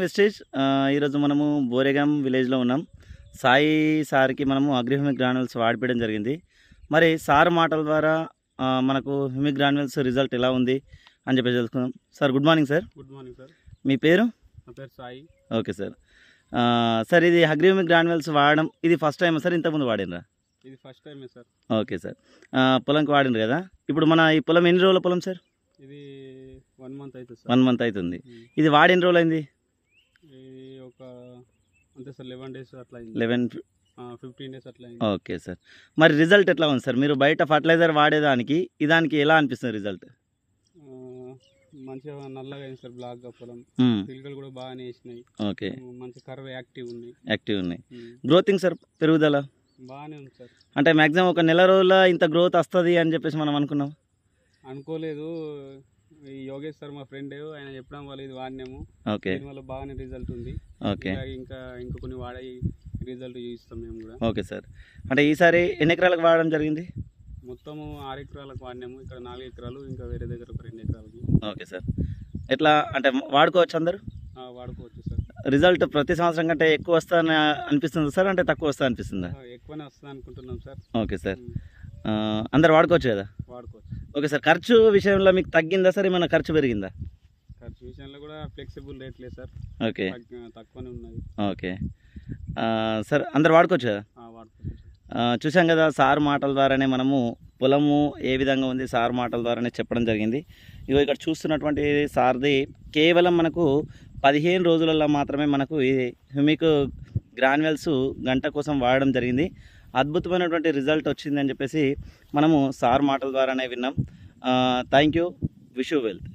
Wastage ఈరోజు మనము బోరేగాం విలేజ్లో ఉన్నాం. సాయి సార్కి మనము అగ్రిహ్యూమిక్ గ్రాన్యుల్స్ వాడిపోయడం జరిగింది. మరి సార్ మాటల ద్వారా మనకు హ్యూమిక్ గ్రాన్యుల్స్ రిజల్ట్ ఎలా ఉంది అని చెప్పి తెలుసుకుందాం. Sir good morning sir. Good morning sir. మీ పేరు? నా పేరు సాయి. Okay sir. సార్ ఇది అగ్రిహ్యూమిక్ గ్రాన్యుల్స్ వాడడం ఇది ఫస్ట్ టైం సార్, ఇంతకుముందు వాడినరా? ఇది ఫస్ట్ టైమే సార్. Okay sir. పొలంకి వాడినరు కదా. ఇప్పుడు మన ఈ పొలం ఎన్ని రోజుల పొలం సార్? ఇది 1 మంత్ అవుతుంది సార్. 1 మంత్ అవుతుంది. ఇది వాడి ఎన్ని రోజులు అయింది? ఇది ఒక అంతే సార్ 11 డేస్ అట్లా అయింది. 15 డేస్ అట్లా అయింది. Okay sir. మరి రిజల్ట్ ఎట్లా ఉంది సార్? మీరు బయట ఫర్టిలైజర్ వాడేదానికి ఇదానికి ఎలా అనిపిస్తుంది రిజల్ట్? మంచిగా నల్లగా అయింది సార్, బ్లాక్గా పొలం. పిల్లలు కూడా బాగానే వేసినాయి. ఓకే, మంచి కర్వ్ యాక్టివ్ ఉన్నాయి. గ్రోతింగ్ సార్, పెరుగుదల బాగానే ఉంది సార్. అంటే మ్యాక్సిమం ఒక నెల రోజుల ఇంత గ్రోత్ వస్తుంది అని చెప్పేసి మనం అనుకున్నాం. అనుకోలేదు. ఈ యోగేష్ సార్ మా ఫ్రెండ్, ఆయన చెప్పడం వల్ల ఇది వాడినాము. ఓకే, దీనివల్ల బాగానే రిజల్ట్ ఉంది. ఓకే, ఇంకా కొన్ని వాడి రిజల్ట్ చూపిస్తాం మేము కూడా. Okay sir. అంటే ఈసారి ఎన్ని ఎకరాలకు వాడడం జరిగింది? మొత్తము 6 ఎకరాలకు వాడినాము. ఇక్కడ 4 ఎకరాలు, ఇంకా వేరే దగ్గర ఒక 2 ఎకరాలకి. Okay sir. ఎట్లా అంటే వాడుకోవచ్చు అందరూ? వాడుకోవచ్చు సార్. రిజల్ట్ ప్రతి సంవత్సరం కంటే ఎక్కువ వస్తుందని అనిపిస్తుంది సార్, అంటే తక్కువ వస్తా అనిపిస్తుందా? ఎక్కువనే వస్తుంది అనుకుంటున్నాం సార్. Okay sir. అందరు వాడుకోవచ్చు కదా? వాడుకోవచ్చు. Okay sir. ఖర్చు విషయంలో మీకు తగ్గిందా సార్, ఏమైనా ఖర్చు పెరిగిందా? ఖర్చు విషయంలో కూడా ఫ్లెక్సిబుల్ రేట్లే సార్. ఓకే, తక్కువనే ఉన్నాయి. Okay sir. అందరు వాడుకోవచ్చు కదా? వాడుకోవచ్చు. చూసాం కదా, సార్ మాటల ద్వారానే మనము పొలము ఏ విధంగా ఉంది సార్ మాటల ద్వారానే చెప్పడం జరిగింది. ఇగో ఇక్కడ చూస్తున్నటువంటి సార్ది కేవలం మనకు 15 రోజులలో మాత్రమే మనకు ఈ హ్యూమిక్ గ్రాన్యుల్స్ గంట కోసం వాడడం జరిగింది. అద్భుతమైనటువంటి రిజల్ట్ వచ్చిందని చెప్పేసి మనము సార్ మాటల ద్వారానే విన్నాం. Thank you. Wish you wealth.